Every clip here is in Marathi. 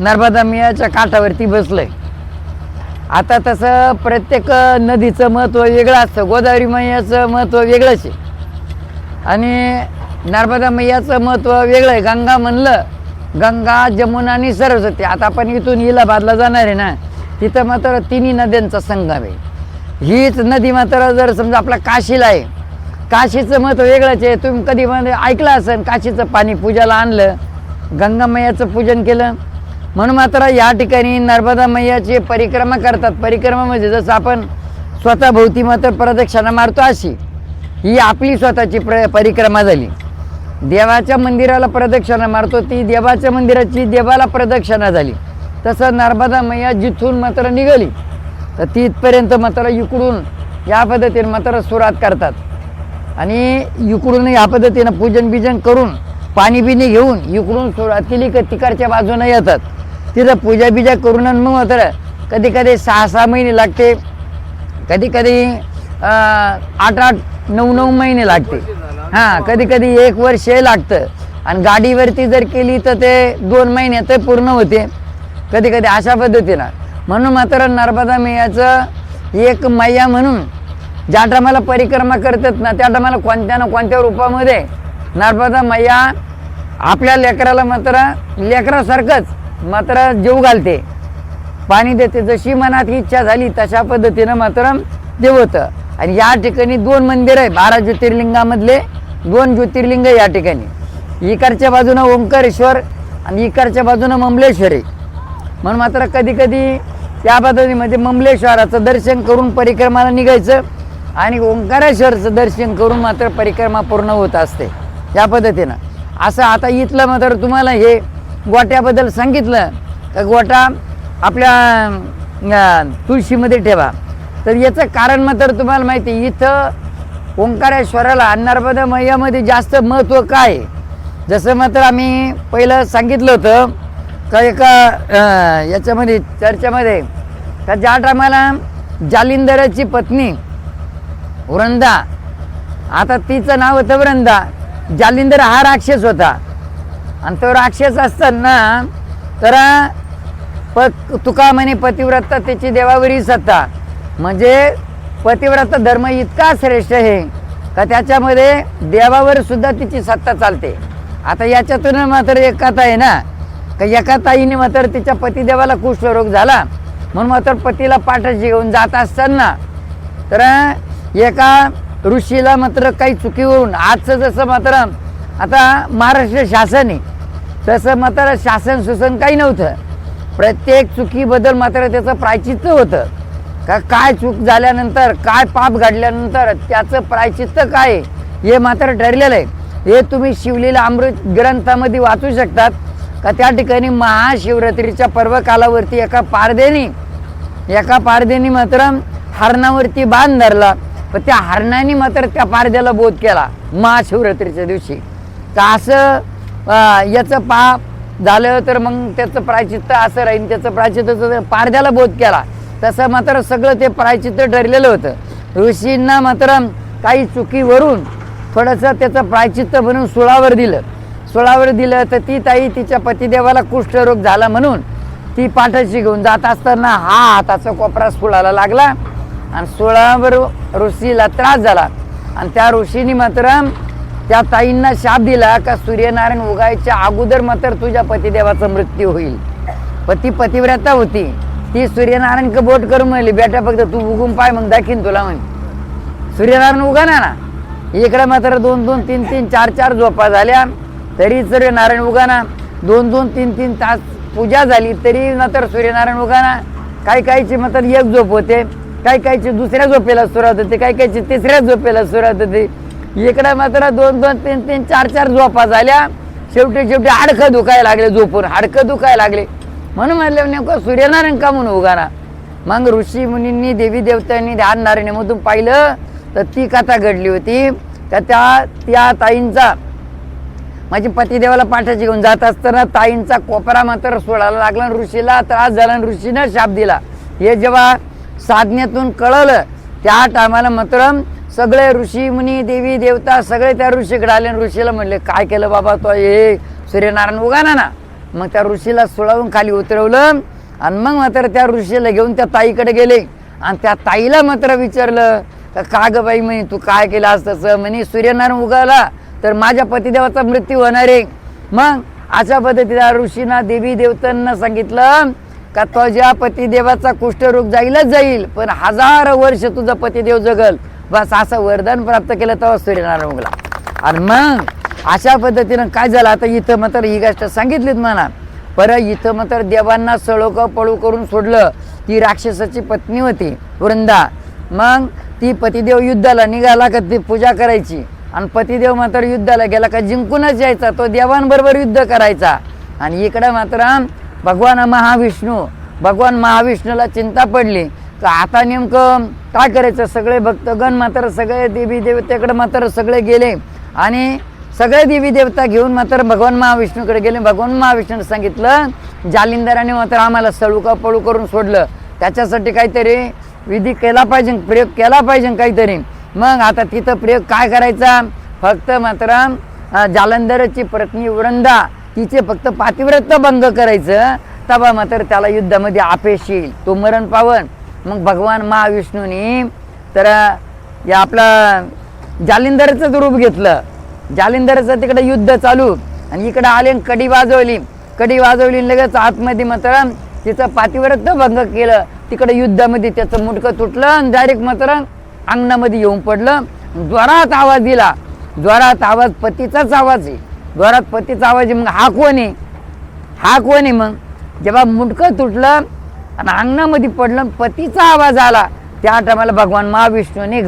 नर्मदा मैयाच्या काठावरती बसलंय. आता तसं प्रत्येक नदीचं महत्त्व वेगळं असतं. गोदावरी मैयाचं महत्त्व वेगळंच आहे आणि नर्मदा मैयाचं महत्त्व वेगळं आहे. गंगा म्हणलं, गंगा, जमुना आणि सरस्वती. आता आपण इथून इलाहाबादला जाणार आहे ना, तिथं मात्र तिन्ही नद्यांचा संगम आहे. हीच नदी मात्र जर समजा आपला काशीला आहे, काशीचं महत्त्व वेगळंच आहे. तुम्ही कधी म्हणजे ऐकलं असेल, काशीचं पाणी पूजाला आणलं, गंगा मैयाचं पूजन केलं. म्हणून मात्र या ठिकाणी नर्मदा मैयाची परिक्रमा करतात. परिक्रमा म्हणजे जसं आपण स्वतः भोवती मात्र प्रदक्षिणा मारतो, अशी ही आपली स्वतःची परिक्रमा झाली. देवाच्या मंदिराला प्रदक्षिणा मारतो, ती देवाच्या मंदिराची देवाला प्रदक्षिणा झाली. तसं नर्मदा मैया जिथून मात्र निघाली तर तिथपर्यंत मात्र इकडून या पद्धतीने मात्र सुरुवात करतात आणि इकडून या पद्धतीनं पूजन बिजन करून पाणी बिणी घेऊन इकडून सुरुवात केली की तिकडच्या बाजूनं येतात. तिथं पूजा बिजा करून मग मात्र कधी कधी 6-6 महिने लागते, कधी कधी 8-9 महिने लागते. हां, कधी कधी 1 वर्ष लागतं आणि गाडीवरती जर केली तर ते 2 महिन्यात पूर्ण होते कधी कधी, अशा पद्धतीनं. म्हणून मात्र नर्मदा मैयाचं एक मैया म्हणून ज्या टायमाला परिक्रमा करतात ना, त्या टायमाला कोणत्या ना कोणत्या रूपामध्ये नर्मदा मैया आपल्या लेकराला मात्र लेकरासारखंच मात्र जीव घालते, पाणी देते. जशी मनात इच्छा झाली तशा पद्धतीनं मात्र ते होतं. आणि या ठिकाणी 2 मंदिर आहे, 12 ज्योतिर्लिंगामधले 2 ज्योतिर्लिंग या ठिकाणी. इकडच्या बाजूनं ओंकारेश्वर आणि इकडच्या बाजूनं ममलेश्वर आहे. म्हणून मात्र कधी कधी त्या पद्धतीमध्ये ममलेश्वराचं दर्शन करून परिक्रमाला निघायचं आणि ओंकारेश्वरचं दर्शन करून मात्र परिक्रमा पूर्ण होत असते या पद्धतीनं. असं आता इथलं मात्र तुम्हाला हे गोट्याबद्दल सांगितलं का गोटा आपल्या तुळशीमध्ये ठेवा, तर याचं कारण मात्र तुम्हाला माहिती आहे. इथं ओंकारेश्वराला नर्मदा मैयामध्ये जास्त महत्त्व काय आहे, जसं मात्र आम्ही पहिलं सांगितलं होतं का एका याच्यामध्ये चर्चेमध्ये का ज्या टायमाला जालिंदराची पत्नी वृंदा, आता तिचं नाव होतं वृंदा, जालिंदर हा राक्षस होता आणि तो राक्षस असताना तर तुका म्हणे पतिव्रता त्याची देवावरी सत्ता, म्हणजे पतिव्रता धर्म इतका श्रेष्ठ आहे का त्याच्यामध्ये देवावर सुद्धा तिची सत्ता चालते. आता याच्यातून मात्र एक कथा आहे ना, का एका ताईने मात्र तिच्या पतिदेवाला कुष्ठरोग झाला, म्हणून मात्र पतीला पाठीशी घेऊन जात असताना तर एका ऋषीला मात्र काही चुकीवरून, आजचं जसं मात्र आता महाराष्ट्र शासन आहे तसं मात्र शासन सुसन काही नव्हतं. प्रत्येक चुकीबद्दल मात्र त्याचं प्रायचित्त होतं का काय चूक झाल्यानंतर, काय पाप घडल्यानंतर त्याचं प्रायचित्त काय हे मात्र ठरलेलं आहे. हे तुम्ही शिवलीला अमृत ग्रंथामध्ये वाचू शकतात का त्या ठिकाणी महाशिवरात्रीच्या पर्व कालावरती एका पारदेनी मात्र हरणावरती बाण धरला, पण त्या हरणाने मात्र त्या पारद्याला बोध केला महाशिवरात्रीच्या दिवशी. तर असं याचं पाप झालं तर मग त्याचं प्रायचित्त असं राहील, त्याचं प्रायचित्त पारद्याला बोध केला, तसं मात्र सगळं ते प्रायचित्त ठरलेलं होतं. ऋषींना मात्र काही चुकीवरून थोडंसं त्याचं प्रायचित्त म्हणून सुळावर दिलं तर ती ताई तिच्या पतिदेवाला कुष्ठरोग झाला म्हणून ती पाठीशी घेऊन जात असताना हा हाताचा कोपरा सुळाला लागला आणि सुळावर ऋषीला त्रास झाला आणि त्या ऋषीने मात्र त्या ताईंना शाप दिला का सूर्यनारायण उगायच्या अगोदर मात्र तुझ्या पतिदेवाचा मृत्यू होईल. पण ती पतिव्रता होती, ती सूर्यनारायण बोट करून म्हणली बेटा फक्त तू उगून पाय मग दाखीन तुला म्हणे. सूर्यनारायण उगाना ना, इकडे मात्र 2-2, 3-3, 4-4 झोपा झाल्या तरी सूर्यनारायण उगाना. 2-2, 3-3 तास पूजा झाली तरी मात्र सूर्यनारायण उगाना. काही काहीची मात्र एक झोप होते, काही काहीची दुसऱ्या झोपेला सुरुवात होते, काही काहीची तिसऱ्या झोपेला सुरुवात होते. इकडे मात्र 2-2, 3-3, 4-4 झोपा झाल्या. शेवटी हाडकं दुखायला लागले, झोपून हाडकं दुखायला लागले. म्हणून म्हटलं नेमकं सूर्यनारायण का म्हणून उगाना. मग ऋषी मुनींनी देवी देवतांनी ध्यान नारायणमधून पाहिलं तर ती कथा घडली होती का त्या ताईंचा माझी पतिदेवाला पाठीशी घेऊन जात असताना ताईंचा कोपरा मात्र सोडायला लागला, ऋषीला त्रास झाला आणि ऋषीनं शाप दिला. हे जेव्हा साधनेतून कळलं त्या टायमाला मात्र सगळे ऋषी मुनी देवी देवता सगळे त्या ऋषीकडे आले आणि ऋषीला म्हणले काय केलं बाबा तो, हे सूर्यनारायण उगाना ना. मग त्या ऋषीला सुळावून खाली उतरवलं आणि मग मात्र त्या ऋषीला घेऊन त्या ताईकडे गेले आणि त्या ताईला मात्र विचारलं का ग बाई म्हणे तू काय केलं आज तसं. म्हणे सूर्यनारायण उगवला तर माझ्या पतिदेवाचा मृत्यू होणार आहे. मग अशा पद्धतीला ऋषीना देवी देवतांना सांगितलं का तुझ्या पतिदेवाचा कुष्ठरोग जाईलच जाईल पण 1000 वर्ष तुझा पतिदेव जगल. बस असं वरदान प्राप्त केलं तेव्हा सूर्यनारायण उगला. आणि मग अशा पद्धतीनं काय झालं आता इथं मात्र ही गोष्ट सांगितलीत म्हणा. परत इथं मात्र देवांना सळोक पळू करून सोडलं. ती राक्षसाची पत्नी होती वृंदा. मग ती पतिदेव युद्धाला निघाला का ती पूजा करायची आणि पतिदेव मात्र युद्धाला गेला का जिंकूनच यायचा. तो देवांबरोबर युद्ध करायचा. आणि इकडं मात्र भगवान महाविष्णूला चिंता पडली का आता नेमकं काय करायचं. सगळे भक्तगण मात्र सगळे देवी देवतेकडे मात्र सगळे गेले आणि सगळे देवी देवता घेऊन मात्र भगवान महाविष्णूकडे गेले. भगवान महाविष्णूने सांगितलं जालिंदराने मात्र आम्हाला सळूका पळू करून सोडलं. त्याच्यासाठी काहीतरी विधी केला पाहिजे, प्रयोग केला पाहिजे काहीतरी. मग आता तिथं प्रयोग काय करायचा. फक्त मात्र जालंधराची पत्नी वृंदा तिचे फक्त पातिव्रत्य भंग करायचं तेव्हा मात्र त्याला युद्धामध्ये आपेश येईल, तो मरण पावन. मग भगवान महाविष्णूने तर या आपला जालिंधराचं रूप घेतलं. जालिंधराचं तिकडे युद्ध चालू आणि इकडे आले कडी वाजवली लगेच आतमध्ये मात्र तिचं पातिव्रत्य भंग केलं. तिकडे युद्धामध्ये त्याचं मुंडकं तुटलं आणि डायरेक्ट मात्र अंगणामध्ये येऊन पडलं. जोरात आवाज दिला. जोरात आवाज पतीचाच आवाज आहे. जोरात पतीचा आवाज आहे. मग हा कोण आहे. मग जेव्हा मुंडकं तुटलं आणि अंगणामध्ये पडलं पतीचा आवाज आला त्या टायमाला भगवान महाविष्णूने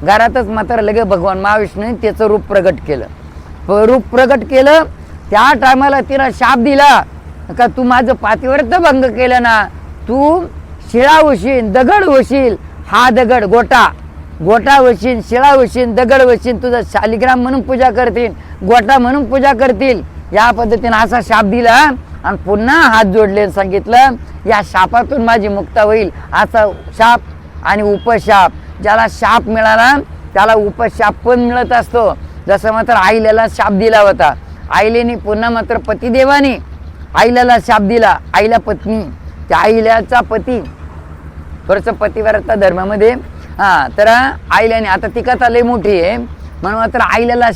घरातच मात्र लगे भगवान महाविष्णूने त्याचं रूप प्रगट केलं. त्या टायमाला तिला शाप दिला का तू माझं पातिव्रत्य भंग केलं ना तू शिळा होशील, दगड होशील. हा दगड गोटा होशील, शिळा होशील, दगड होशील. तुझं शालिग्राम म्हणून पूजा करतील, गोटा म्हणून पूजा करतील. या पद्धतीने असा शाप दिला आणि पुन्हा हात जोडले सांगितलं या शापातून माझी मुक्ता होईल. असा शाप आणि उपशाप. ज्याला शाप मिळाला त्याला उपशाप पण मिळत असतो. जसं मात्र आईल्याला शाप दिला होता. आईलेनी पुन्हा मात्र पतिदेवाने आईल्याला शाप दिला. आईला पत्नी त्या आईल्याचा पती थोडंसं पतिव्रता धर्मामध्ये तर आईल्याने आता ती कथा लई मोठी आहे म्हणून मात्र आईल्याला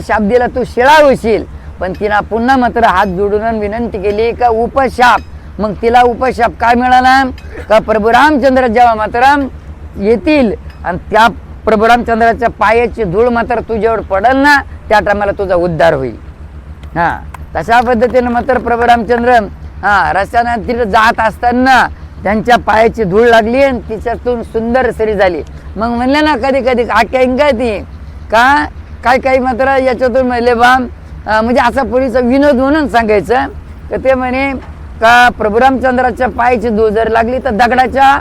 शाप दिला तू शिळा होशील. पण तिला पुन्हा मात्र हात जोडून विनंती केली का उपशाप. मग तिला उपशाप काय मिळाला का प्रभू रामचंद्र जेव्हा मात्र येतील आणि त्या प्रभू रामचंद्राच्या पायाची धूळ मात्र तुझ्यावर पडल ना त्या टायमाला तुझा उद्धार होईल. तशा पद्धतीने मात्र प्रभू रामचंद्र रस्त्यानं तिथे जात असताना त्यांच्या पायाची धूळ लागली आणि तिच्यातून सुंदर सरी झाली. मग म्हणले ना कधी आख्यायिका ती का काही मात्र याच्यातून म्हणले बा म्हणजे असा पुरीचा विनोद म्हणून सांगायचं तर ते म्हणे का प्रभू रामचंद्राच्या पायाची धूळ जर लागली तर दगडाच्या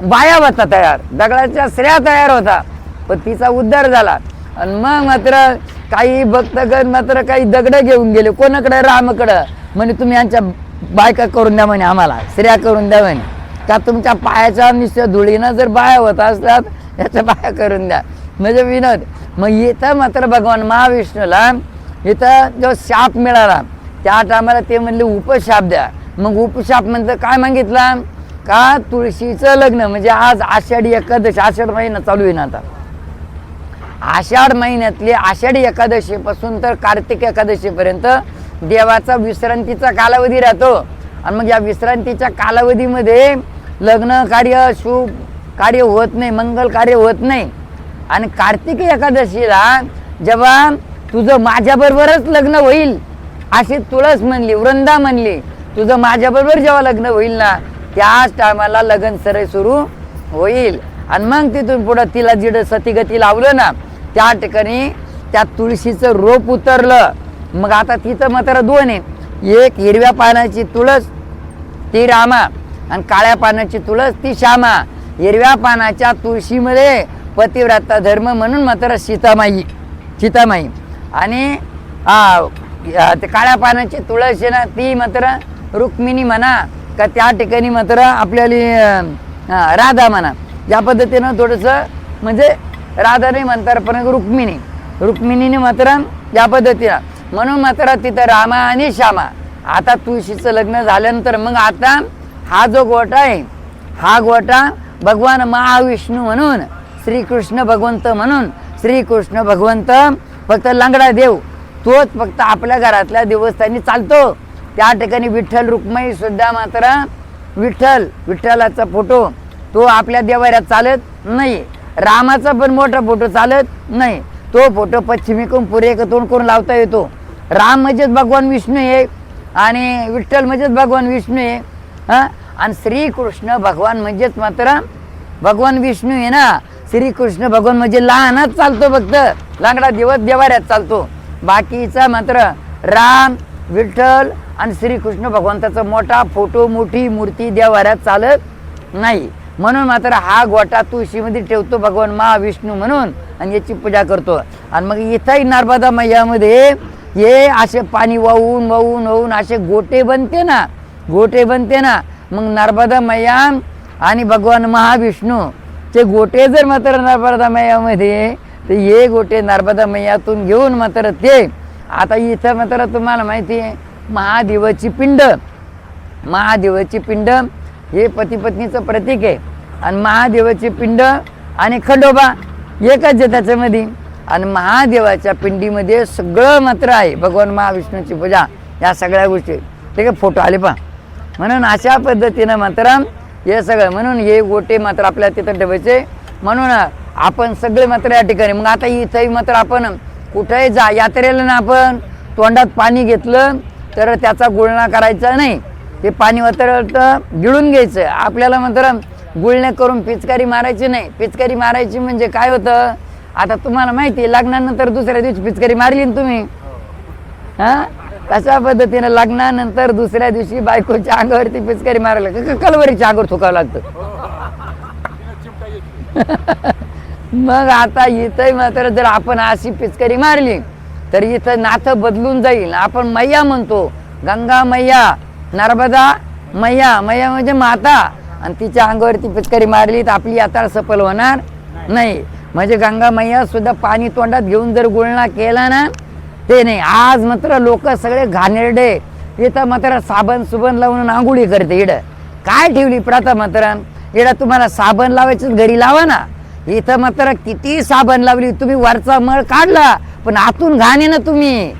बाया होता तयार, दगडाच्या स्त्रिया तयार होता. पण तिचा उद्धार झाला. आणि मग मात्र काही भक्तगण मात्र काही दगड घेऊन गेले कोणाकडे रामाकडं. म्हणे तुम्ही यांच्या बायका करून द्या म्हणे, आम्हाला स्त्रिया करून द्या म्हणे. का तुमच्या पायाच्या निश्चय धुळीनं जर बाया होत असतात याच्या बाया करून द्या म्हणजे विनोद. मग इथं मात्र भगवान महाविष्णूला इथं जो शाप मिळाला त्या टायमाला ते म्हणले उपशाप द्या. मग उपशाप म्हणजे काय मागितला का तुळशीचं लग्न म्हणजे आज आषाढी एकादशी, आषाढ महिना चालू आहे ना आता. आषाढ महिन्यातली आषाढी एकादशीपासून तर कार्तिक एकादशीपर्यंत देवाचा विश्रांतीचा कालावधी राहतो. आणि मग या विश्रांतीच्या कालावधीमध्ये लग्न कार्य, शुभ कार्य होत नाही, मंगल कार्य होत नाही. आणि कार्तिक एकादशीला जेव्हा तुझं माझ्याबरोबरच लग्न होईल अशी तुळस म्हणली, वृंदा म्हणली, तुझं माझ्याबरोबर जेव्हा लग्न होईल ना त्याच टायमाला लग्न सराई सुरू होईल. आणि मग तिथून पुढं तिला जिडं सतीगती लावलं ना त्या ठिकाणी त्या तुळशीचं रोप उतरलं. मग आता तिथं मात्र दोन आहे, एक हिरव्या पानाची तुळस ती रामा आणि काळ्या पानाची तुळस ती श्यामा. हिरव्या पानाच्या तुळशीमध्ये पतिव्रता धर्म म्हणून मात्र सीतामाई आणि ते काळ्या पानाची तुळस आहे ना ती मात्र रुक्मिणी म्हणा का त्या ठिकाणी मात्र आपल्याला राधा म्हणा. या पद्धतीनं थोडंसं म्हणजे राधा नाही म्हणतात पण रुक्मिणीने मात्र या पद्धतीनं म्हणून मात्र तिथं रामा आणि श्यामा. आता तुळशीचं लग्न झाल्यानंतर मग आता हा जो गोटा आहे, हा गोटा भगवान महाविष्णू म्हणून, श्रीकृष्ण भगवंत म्हणून, श्रीकृष्ण भगवंत फक्त लंगडा देव तोच फक्त आपल्या घरातल्या देवस्थानी चालतो. त्या ठिकाणी विठ्ठल रुक्माई सुद्धा मात्र विठ्ठलाचा फोटो तो आपल्या देवाऱ्यात चालत नाही. रामाचा पण मोठा फोटो चालत नाही. तो फोटो पश्चिमेकडून पूर्वेकडून करून लावता येतो. राम म्हणजेच भगवान विष्णू आहे आणि विठ्ठल म्हणजेच भगवान विष्णू आहे. आणि श्रीकृष्ण भगवान म्हणजेच मात्र भगवान विष्णू आहे ना. श्रीकृष्ण भगवान म्हणजे लहानच चालतो, फक्त लांगडा दिवस देवाऱ्यात चालतो. बाकीचा मात्र राम, विठ्ठल आणि श्रीकृष्ण भगवंताचा मोठा फोटो, मोठी मूर्ती देवाऱ्यात चालत नाही. म्हणून मात्र हा गोटा तुळशीमध्ये ठेवतो भगवान महाविष्णू म्हणून आणि याची पूजा करतो. आणि मग इथंही नर्मदा मैयामध्ये हे असे पाणी वाहून वाहून वाहून असे गोटे बनते ना, गोटे बनते ना. मग नर्मदा मैया आणि भगवान महाविष्णू चे गोटे जर मात्र नर्मदा मैयामध्ये, तर हे गोटे नर्मदा मैयातून घेऊन मात्र ते आता इथं मात्र तुम्हाला माहिती आहे महादेवाची पिंड, महादेवाची पिंड हे पती पत्नीचं प्रतीक आहे. आणि महादेवाची पिंड आणि खंडोबा एकच आहे त्याच्यामध्ये. आणि महादेवाच्या पिंडीमध्ये सगळं मात्र आहे भगवान महाविष्णूची पूजा, या सगळ्या गोष्टी. ठीक आहे, फोटो आले पहा. म्हणून अशा पद्धतीनं मात्र हे सगळं, म्हणून हे गोटे मात्र आपल्या तिथं ठेवायचे. म्हणून आपण सगळे मात्र या ठिकाणी. मग आता इथंही मात्र आपण कुठेही जा यात्रेला ना, आपण तोंडात पाणी घेतलं तर त्याचा गुळणा करायचा नाही. ते पाणी वातरतं गिळून घ्यायचं. आपल्याला मात्र गुळणे करून पिचकारी मारायची नाही. पिचकारी मारायची म्हणजे काय होतं, आता तुम्हाला माहिती आहे लग्नानंतर दुसऱ्या दिवशी पिचकारी मारली ना तुम्ही. तशा पद्धतीनं लग्नानंतर दुसऱ्या दिवशी बायकोच्या अंगावरती पिचकारी मारायला कलवरीच्या अंगावर थुकावं लागतं. मग आता इथं मात्र जर आपण अशी पिचकारी मारली तर इथं नातं बदलून जाईल. आपण मैया म्हणतो, गंगा मैया, नर्मदा मैया. मैया म्हणजे माता. आणि तिच्या अंगावरती पिचकारी मारली तर आपली यात्रा सफल होणार नाही. म्हणजे गंगा मैया सुद्धा पाणी तोंडात घेऊन जर गुळणा केला ना, ते नाही. आज मात्र लोक सगळे घाणेरडे, इथं मात्र साबण सुबण लावून आंघोळी करते. इडं काय ठेवली प्रथा मात्र, इडं तुम्हाला साबण लावायचं घरी लावा ना. इथं मात्र किती साबण लावली तुम्ही, वरचा मळ काढला पण आतून घाणे ना तुम्ही.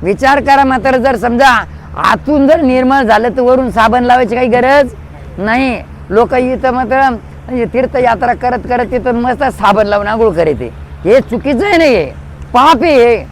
विचार करा मात्र, जर समजा आतून जर निर्मळ झालं तर वरून साबण लावायची काही गरज नाही. लोक इथं मात्र तीर्थयात्रा करत करत तिथून मस्त साबण लावून आंघोळ करते. हे चुकीचं आहे, नाही पाप आहे.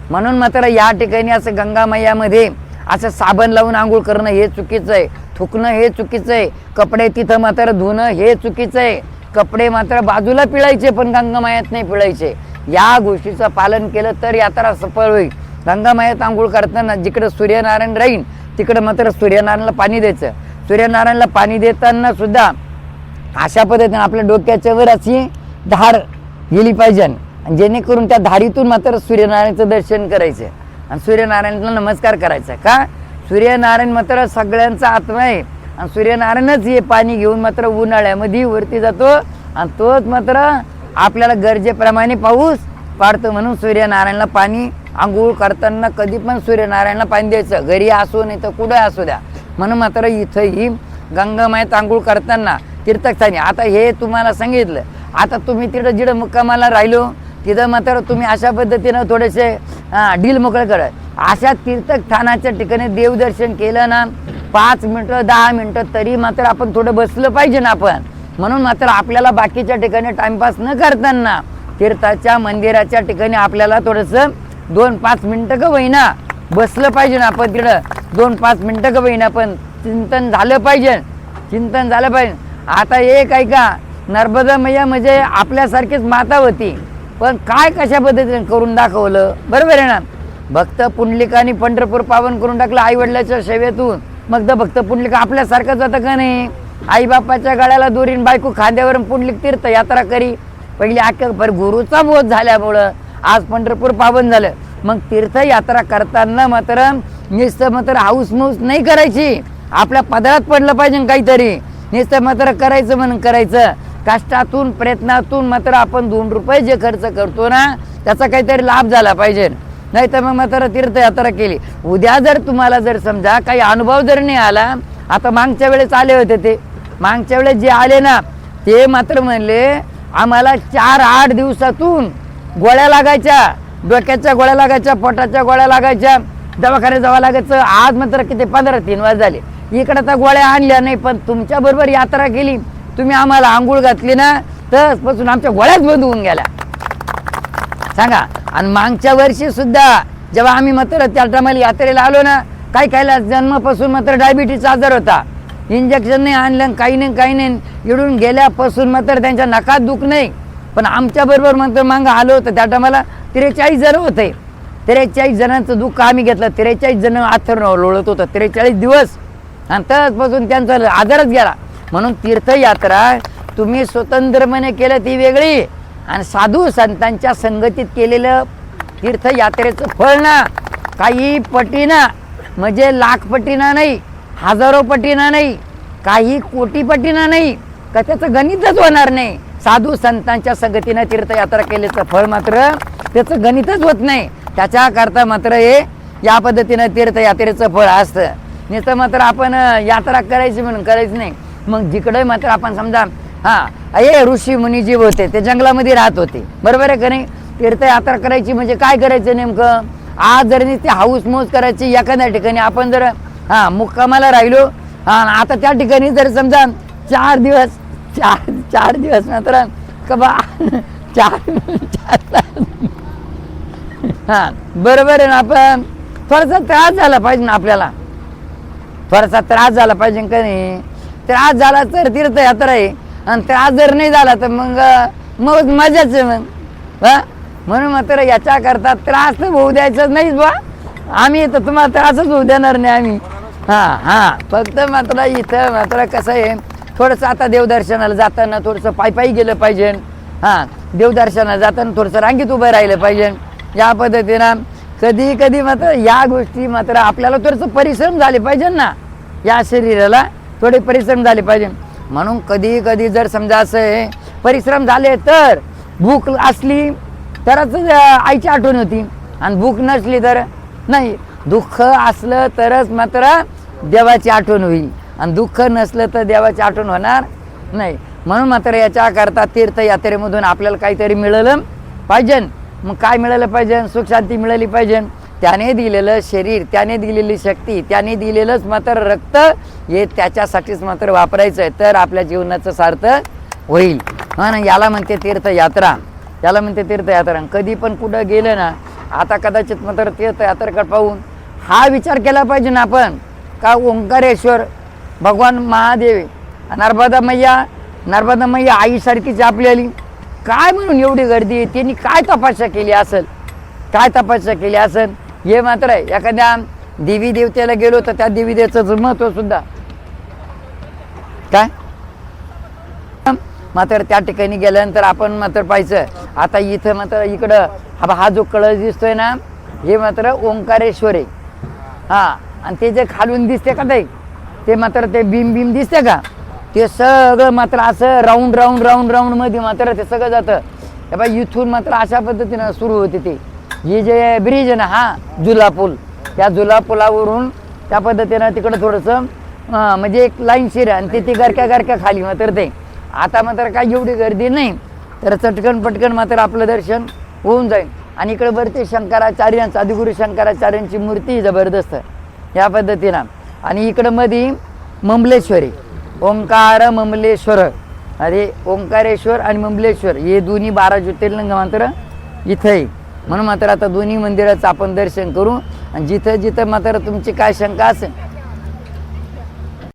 म्हणून मात्र या ठिकाणी असं गंगा मैयामध्ये असं साबण लावून आंघोळ करणं हे चुकीचं आहे. थुकणं हे चुकीचं आहे. कपडे तिथं मात्र धुणं हे चुकीचं आहे. कपडे मात्र बाजूला पिळायचे पण गंगा मैयात नाही पिळायचे. या गोष्टीचं पालन केलं तर यात्रा सफल होईल. गंगा मैयात आंघोळ करताना जिकडं सूर्यनारायण राहील तिकडं मात्र सूर्यनारायणला पाणी द्यायचं. सूर्यनारायणला पाणी देताना सुद्धा अशा पद्धतीने आपल्या डोक्याच्या वर अशी धार गेली पाहिजे, जेणेकरून त्या धारीतून मात्र सूर्यनारायणचं दर्शन करायचं आणि सूर्यनारायणला नमस्कार करायचा. का, सूर्यनारायण मात्र सगळ्यांचा आत्मा आहे आणि सूर्यनारायणच हे पाणी घेऊन मात्र उन्हाळ्यामध्ये वरती जातो आणि तोच मात्र आपल्याला गरजेप्रमाणे पाऊस पाडतो. म्हणून सूर्यनारायणला पाणी आंघोळ करताना कधी पण सूर्यनारायणला पाणी द्यायचं, घरी असो नाही तर कुठे असू द्या. म्हणून मात्र इथंही गंगामायेत आंघोळ करताना तीर्थस्थानी, आता हे तुम्हाला सांगितलं. आता तुम्ही तिथं जिथं मुक्कामाला राहिलो तिथं मात्र तुम्ही अशा पद्धतीनं थोडेसे डील मोकळे करा. अशा तीर्थस्थानाच्या ठिकाणी देवदर्शन केलं ना 5 मिनटं 10 मिनटं तरी मात्र आपण थोडं बसलं पाहिजे ना आपण. म्हणून मात्र आपल्याला बाकीच्या ठिकाणी टाइमपास न करताना तीर्थाच्या मंदिराच्या ठिकाणी आपल्याला थोडंसं 2-5 मिनटं का होईना बसलं पाहिजे ना आपण. तिकडं 2-5 मिनटं का होईना पण चिंतन झालं पाहिजे, चिंतन झालं पाहिजे. आता एक ऐका, नर्मदा मैया म्हणजे आपल्यासारखीच माता होती पण काय कशा पद्धतीने करून दाखवलं, बरोबर आहे ना. भक्त पुंडलिकाने पंढरपूर पावन करून टाकलं आई वडिलाच्या सेवेतून. मग तर भक्त पुंडलिक आपल्यासारखंच होतं का नाही. आई बापाच्या गळ्याला दोरीन बायको खांद्यावर पुंडलिक तीर्थ यात्रा करी. पहिली अख्ख्या गुरुचा बोध झाल्यामुळं आज पंढरपूर पावन झालं. मग तीर्थयात्रा करताना मात्र नुसतं मात्र हाऊस माऊस नाही करायची, आपल्या पदरात पडलं पाहिजे काहीतरी. नुसतं मात्र करायचं म्हणून करायचं, कष्टातून प्रयत्नातून मात्र आपण 2 रुपये जे खर्च करतो ना त्याचा काहीतरी लाभ झाला पाहिजे. नाही तर मग मात्र तीर्थयात्रा केली. उद्या जर तुम्हाला जर समजा काही अनुभव जर नाही आला, आता मागच्या वेळेस आले होते ते, मागच्या वेळेस जे आले ना ते मात्र म्हणले आम्हाला 4-8 दिवसातून गोळ्या लागायच्या, डोक्याच्या गोळ्या लागायच्या, पोटाच्या गोळ्या लागायच्या, दवाखान्यात जावं लागायचं. आज मात्र किती 15-3 वाज झाले, इकडे तर गोळ्या आणल्या नाही, पण तुमच्या बरोबर यात्रा केली, तुम्ही आम्हाला आंघोळ घातली ना, तसपासून आमच्या गोळ्याच बंद होऊन गेल्या. सांगा. आणि मागच्या वर्षी सुद्धा जेव्हा आम्ही मात्र त्या टायमाला यात्रेला आलो ना, काही कायला जन्मापासून मात्र डायबिटीसचा आजार होता, इंजेक्शन नाही आणलं, काही नाही इडून गेल्यापासून मात्र त्यांच्या नकात दुख नाही. पण आमच्या बरोबर मात्र मागं आलो होतं त्या टायमाला 43 जण होते. 43 जणांचं दुःख आम्ही घेतलं. 43 जण आथर लोळत होतं 43 दिवस, आणि तसपासून त्यांचा आजारच गेला. म्हणून तीर्थयात्रा तुम्ही स्वतंत्रपणे केलं ती वेगळी, आणि साधू संतांच्या संगतीत केलेलं तीर्थयात्रेचं फळ ना काही पटीना, म्हणजे लाख पटीना नाही, हजारो पटीना नाही, काही कोटी पटीना नाही, का त्याचं गणितच होणार नाही. साधू संतांच्या संगतीनं तीर्थयात्रा केल्याचं फळ मात्र त्याचं गणितच होत नाही. त्याच्याकरता मात्र हे या पद्धतीनं तीर्थयात्रेचं फळ असतं. नुसतं मात्र आपण यात्रा करायची म्हणून करायचं नाही. मग जिकडे मात्र आपण समजा हे ऋषी मुनी जीव होते, ते जंगलामध्ये राहत होते, बरोबर आहे का नाही. तीर्थयात्रा करायची म्हणजे काय करायचं नेमकं, आज जर ती हाऊस मौज करायची एखाद्या ठिकाणी आपण जर मुक्कामाला राहिलो, आता त्या ठिकाणी जर समजा 4 दिवस मात्र कबा 4 बरोबर आहे ना. आपण थोडासा त्रास झाला पाहिजे ना, आपल्याला थोडासा त्रास झाला पाहिजे का नाही. त्रास झाला तर तीर्थयात्रा आहे, आणि त्रास जर नाही झाला तर मग मजाच आहे मग. म्हणून मात्र याच्याकरता त्रास तर होऊ द्यायचाच नाहीच बा. आम्ही तर तुम्हाला त्रासच होऊ देणार नाही आम्ही. फक्त मात्र इथं मात्र कसं आहे, थोडंसं आता देवदर्शनाला जाताना थोडंसं पायी गेलं पाहिजे. देवदर्शनाला जाताना थोडंसं रांगेत उभं राहिलं पाहिजे. या पद्धतीनं कधी मात्र या गोष्टी मात्र आपल्याला थोडंसं परिश्रम झाले पाहिजे ना, या शरीराला थोडे परिश्रम झाले पाहिजे. म्हणून कधी जर समजा असं परिश्रम झाले तर भूक असली तरच आईची आठवण होती, आणि भूक नसली तर नाही. दुःख असलं तरच मात्र देवाची आठवण होईल, आणि दुःख नसलं तर देवाची आठवण होणार नाही. म्हणून मात्र याच्याकरता तीर्थयात्रेमधून आपल्याला काहीतरी मिळालं पाहिजे. मग काय मिळालं पाहिजे, सुख शांती मिळाली पाहिजे. त्याने दिलेलं शरीर, त्याने दिलेली शक्ती, त्याने दिलेलंच मात्र रक्त हे त्याच्यासाठीच मात्र वापरायचं आहे, तर आपल्या जीवनाचं सार्थक होईल. याला म्हणते तीर्थयात्रा, याला म्हणते तीर्थयात्रा. कधी पण कुठं गेलं ना, आता कदाचित मात्र तीर्थयात्रेकडे पाहून हा विचार केला पाहिजे ना आपण, का ओंकारेश्वर भगवान महादेव, नर्मदा मैया आईसारखीच आपल्याली, काय म्हणून एवढी गर्दी आहे, त्यांनी काय तपस्या केली असेल, हे मात्र आहे. एखाद्या देवी देवतेला गेलो तर त्या देवी देवतेचं महत्व सुद्धा काय मात्र त्या ठिकाणी गेल्यानंतर आपण मात्र पाहायचं. आता इथं मात्र इकडं हा जो कळस दिसतोय ना, हे मात्र ओंकारेश्वर आहे. आणि ते जे खालून दिसते का ते मात्र ते भीम दिसते का, ते सगळं मात्र असं राऊंड मध्ये मात्र ते सगळं जातं. इथून मात्र अशा पद्धतीनं सुरू होते ते, हे जे ब्रिज आहे ना, झुला पूल, त्या झुला पुलावरून त्या पद्धतीनं तिकडं थोडंसं म्हणजे एक लाईनशीर आहे, आणि ते गारक्या खाली मात्र ते. आता मात्र काही एवढी गर्दी नाही, तर पटकन मात्र आपलं दर्शन होऊन जाईल. आणि इकडे बरं शंकराचार्यांचं, आदिगुरु शंकराचार्यांची मूर्ती जबरदस्त या पद्धतीनं. आणि इकडं मध्ये ममलेश्वरी, ओंकार ममलेश्वर, अरे ओंकारेश्वर आणि ममलेश्वर हे दोन्ही 12 ज्योतिर्लिंग मात्र इथं आहे. म्हणून मात्र आता दोन्ही मंदिराचं आपण दर्शन करू. आणि जिथं मात्र तुमची काय शंका असेल